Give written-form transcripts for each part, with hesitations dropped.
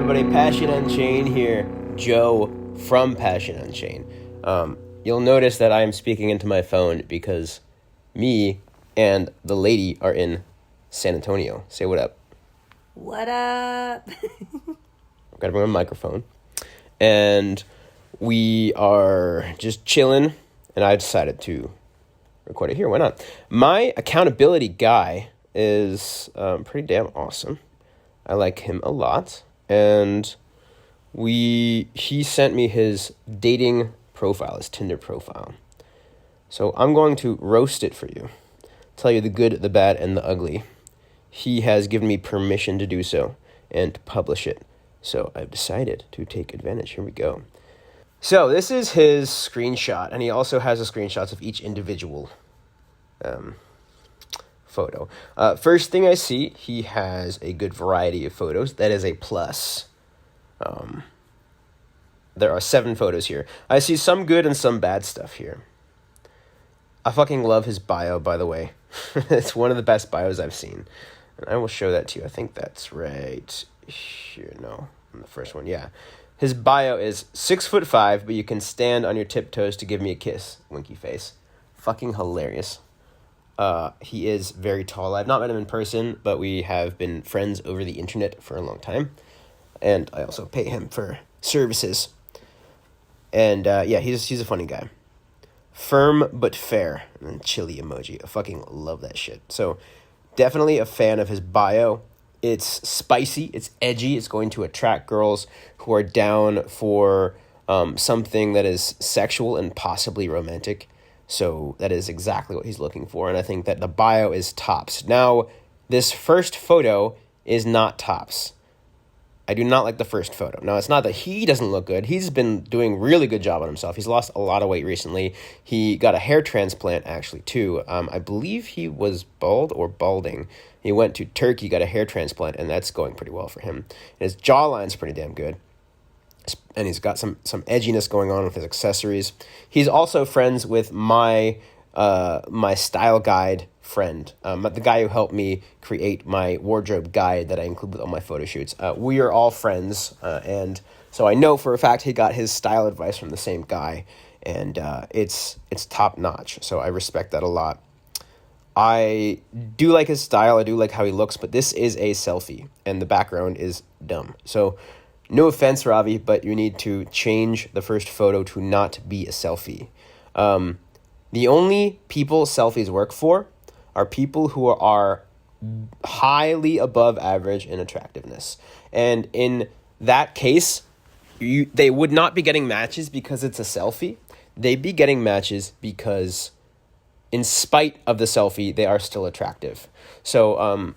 everybody? Passion Unchained here. Joe from Passion Unchained. You'll notice that I am speaking into my phone because me and the lady are in San Antonio. Say what up. What up? I've got to bring a microphone. And we are just chilling, and I decided to record it here. Why not? My accountability guy is pretty damn awesome. I like him a lot. And he sent me his dating profile, his Tinder profile. So I'm going to roast it for you. Tell you the good, the bad, and the ugly. He has given me permission to do so and to publish it. So I've decided to take advantage. Here we go. So this is his screenshot, and he also has the screenshots of each individual photo. First thing I see, he has a good variety of photos. That is a plus. There are 7 photos here. I see some good and some bad stuff here. I fucking love his bio, by the way. It's one of the best bios I've seen. And I will show that to you. I think that's right here. No, on the first one. Yeah. His bio is 6'5", but you can stand on your tiptoes to give me a kiss. Winky face. Fucking hilarious. He is very tall. I've not met him in person, but we have been friends over the internet for a long time. And I also pay him for services. And yeah, he's a funny guy. Firm but fair. And then chili emoji. I fucking love that shit. So definitely a fan of his bio. It's spicy. It's edgy. It's going to attract girls who are down for something that is sexual and possibly romantic. So that is exactly what he's looking for. And I think that the bio is tops. Now, this first photo is not tops. I do not like the first photo. Now, it's not that he doesn't look good. He's been doing a really good job on himself. He's lost a lot of weight recently. He got a hair transplant, actually, too. I believe he was bald or balding. He went to Turkey, got a hair transplant, and that's going pretty well for him. And his jawline's pretty damn good. And he's got some edginess going on with his accessories. He's also friends with my style guide friend, the guy who helped me create my wardrobe guide that I include with all my photo shoots. We are all friends, and so I know for a fact he got his style advice from the same guy, and it's top notch. So I respect that a lot. I do like his style. I do like how he looks, but this is a selfie, and the background is dumb. So no offense, Ravi, but you need to change the first photo to not be a selfie. The only people selfies work for are people who are highly above average in attractiveness. And in that case, they would not be getting matches because it's a selfie. They'd be getting matches because in spite of the selfie, they are still attractive. So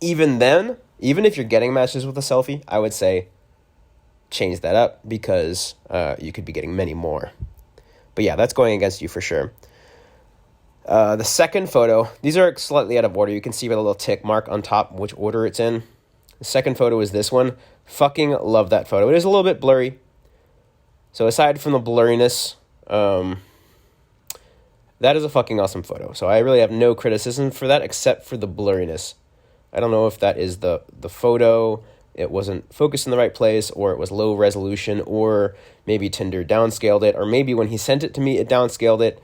even then, even if you're getting matches with a selfie, I would say change that up because you could be getting many more. But yeah, that's going against you for sure. The second photo, these are slightly out of order. You can see by the little tick mark on top which order it's in. The second photo is this one. Fucking love that photo. It is a little bit blurry. So aside from the blurriness, that is a fucking awesome photo. So I really have no criticism for that except for the blurriness. I don't know if that is the photo, it wasn't focused in the right place, or it was low resolution, or maybe Tinder downscaled it, or maybe when he sent it to me, it downscaled it.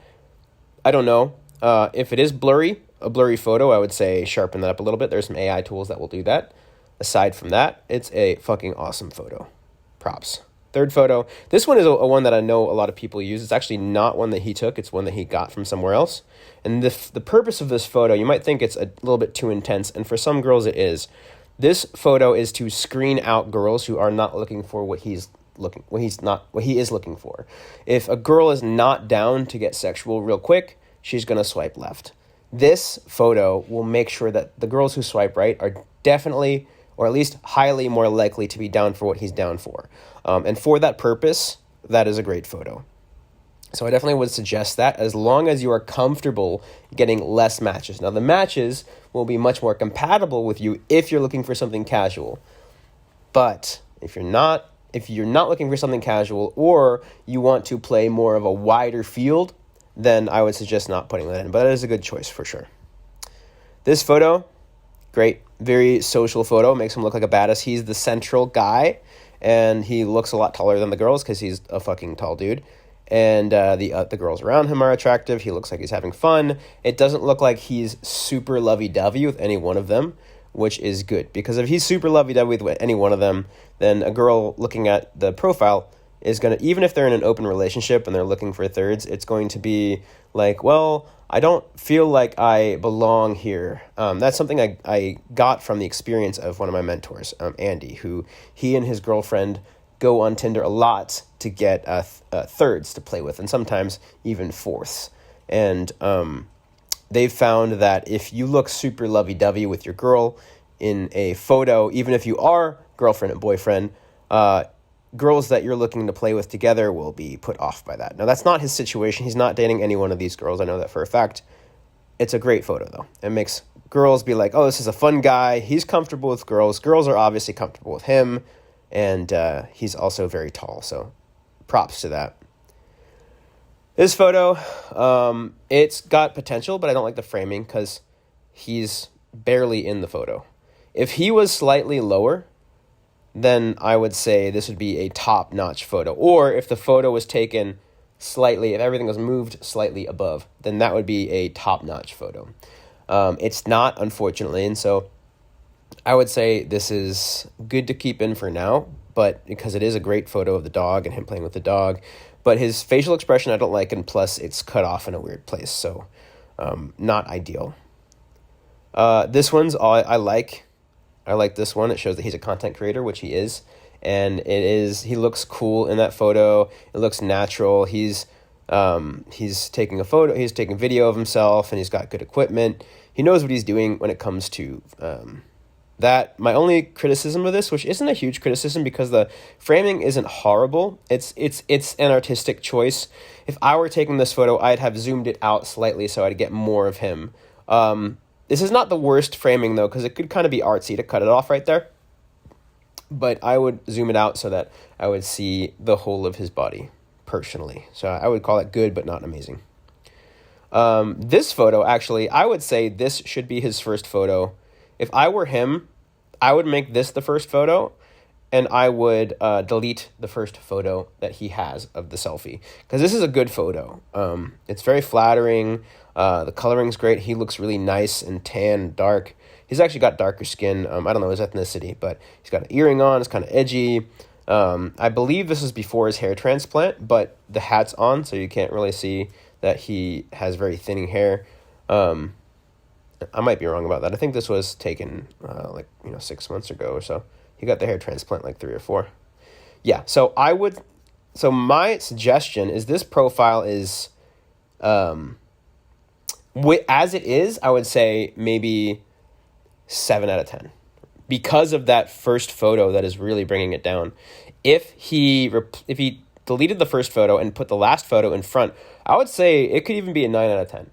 I don't know. If it is a blurry photo, I would say sharpen that up a little bit. There's some AI tools that will do that. Aside from that, it's a fucking awesome photo. Props. Third photo. This one is a one that I know a lot of people use. It's actually not one that he took. It's one that he got from somewhere else. And the purpose of this photo, you might think it's a little bit too intense, and for some girls it is. This photo is to screen out girls who are not looking for what he is looking for. If a girl is not down to get sexual real quick, she's going to swipe left. This photo will make sure that the girls who swipe right are definitely, or at least highly more likely to be down for what he's down for. And for that purpose, that is a great photo. So I definitely would suggest that as long as you are comfortable getting less matches. Now, the matches will be much more compatible with you if you're looking for something casual. But if you're not looking for something casual, or you want to play more of a wider field, then I would suggest not putting that in. But that is a good choice for sure. This photo Great. Very social photo. Makes him look like a badass. He's the central guy, and he looks a lot taller than the girls because he's a fucking tall dude. And the girls around him are attractive. He looks like he's having fun. It doesn't look like he's super lovey-dovey with any one of them, which is good. Because if he's super lovey-dovey with any one of them, then a girl looking at the profile is going to, even if they're in an open relationship and they're looking for thirds, it's going to be like, well, I don't feel like I belong here. That's something I got from the experience of one of my mentors, Andy, who he and his girlfriend go on Tinder a lot to get thirds to play with, and sometimes even fourths. And they've found that if you look super lovey-dovey with your girl in a photo, even if you are girlfriend and boyfriend, girls that you're looking to play with together will be put off by that. Now, that's not his situation. He's not dating any one of these girls. I know that for a fact. It's a great photo, though. It makes girls be like, oh, this is a fun guy. He's comfortable with girls. Girls are obviously comfortable with him. And he's also very tall, so props to that. This photo, it's got potential, but I don't like the framing because he's barely in the photo. If he was slightly lower, then I would say this would be a top-notch photo. Or if the photo was taken slightly, if everything was moved slightly above, then that would be a top-notch photo. It's not, unfortunately, and so I would say this is good to keep in for now, but because it is a great photo of the dog and him playing with the dog. But his facial expression I don't like, and plus it's cut off in a weird place, so not ideal. This one's all I like. I like this one. It shows that he's a content creator, which he is. And he looks cool in that photo. It looks natural. He's taking a photo, he's taking video of himself, and he's got good equipment. He knows what he's doing when it comes to that. My only criticism of this, which isn't a huge criticism because the framing isn't horrible, it's an artistic choice. If I were taking this photo, I'd have zoomed it out slightly so I'd get more of him. This is not the worst framing, though, because it could kind of be artsy to cut it off right there. But I would zoom it out so that I would see the whole of his body, personally. So I would call it good, but not amazing. This photo, actually, I would say this should be his first photo. If I were him, I would make this the first photo, and I would delete the first photo that he has of the selfie. Because this is a good photo. It's very flattering. The coloring's great. He looks really nice and tan and dark. He's actually got darker skin. I don't know his ethnicity, but he's got an earring on. It's kind of edgy. I believe this is before his hair transplant, but the hat's on, so you can't really see that he has very thinning hair. I might be wrong about that. I think this was taken 6 months ago or so. He got the hair transplant like 3 or 4. Yeah, so my suggestion is this profile is, as it is, I would say maybe 7 out of 10. Because of that first photo that is really bringing it down. If he deleted the first photo and put the last photo in front, I would say it could even be a 9 out of 10.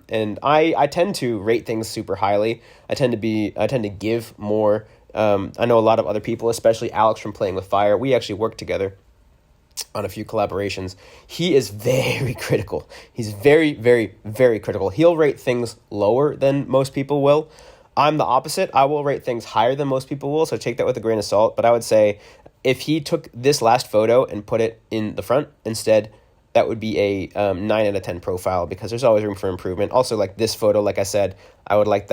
And I tend to rate things super highly. I tend to give more. I know a lot of other people, especially Alex from Playing with Fire. We actually work together on a few collaborations. He is very critical. He's very, very, very critical. He'll rate things lower than most people will. I'm the opposite. I will rate things higher than most people will, so take that with a grain of salt. But I would say if he took this last photo and put it in the front instead, that would be a 9 out of 10 profile, because there's always room for improvement. Also, like this photo, like I said, I would like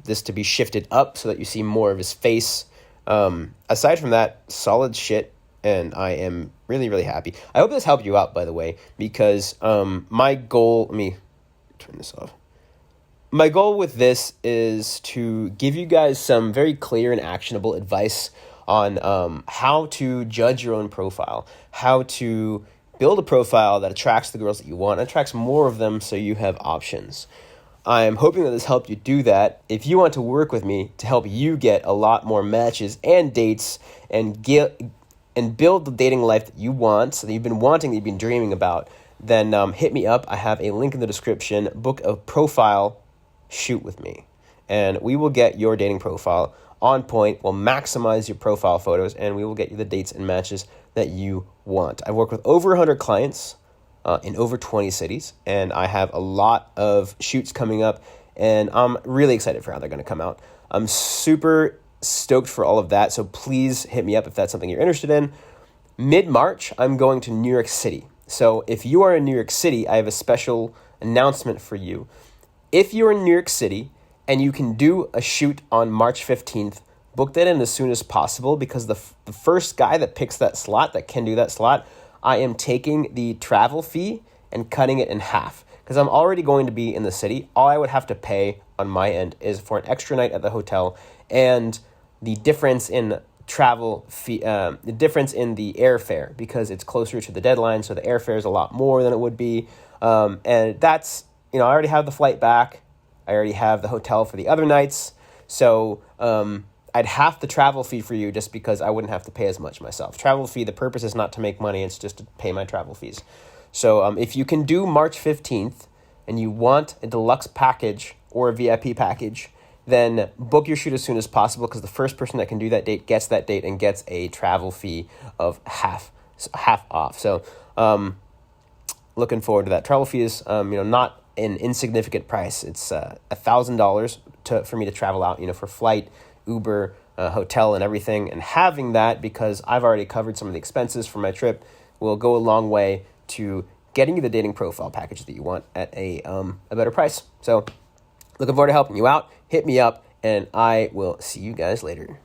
this to be shifted up so that you see more of his face. Aside from that, solid shit, and I am really, really happy. I hope this helped you out, by the way, because my goal... Let me turn this off. My goal with this is to give you guys some very clear and actionable advice on how to judge your own profile, how to build a profile that attracts the girls that you want, and attracts more of them so you have options. I'm hoping that this helped you do that. If you want to work with me to help you get a lot more matches and dates and build the dating life that you want, so that you've been wanting, that you've been dreaming about, then hit me up. I have a link in the description. Book a profile shoot with me, and we will get your dating profile on point. We'll maximize your profile photos, and we will get you the dates and matches that you want. I've worked with over 100 clients in over 20 cities, and I have a lot of shoots coming up and I'm really excited for how they're going to come out. I'm super stoked for all of that, so please hit me up if that's something you're interested in. Mid-March, I'm going to New York City. So if you are in New York City, I have a special announcement for you. If you're in New York City and you can do a shoot on March 15th, book that in as soon as possible, because the first guy that picks that slot, that can do that slot, I am taking the travel fee and cutting it in half. Because I'm already going to be in the city. All I would have to pay on my end is for an extra night at the hotel, and the difference in travel fee, the difference in the airfare, because it's closer to the deadline, so the airfare is a lot more than it would be. And that's, I already have the flight back. I already have the hotel for the other nights. So I'd half the travel fee for you just because I wouldn't have to pay as much myself. Travel fee, the purpose is not to make money, it's just to pay my travel fees. So if you can do March 15th and you want a deluxe package or a VIP package, then book your shoot as soon as possible, because the first person that can do that date gets that date and gets a travel fee of half off. So looking forward to that. Travel fee is not an insignificant price. It's $1,000 for me to travel out, for flight, Uber, hotel, and everything. And having that, because I've already covered some of the expenses for my trip, will go a long way to getting you the dating profile package that you want at a better price. So looking forward to helping you out. Hit me up, and I will see you guys later.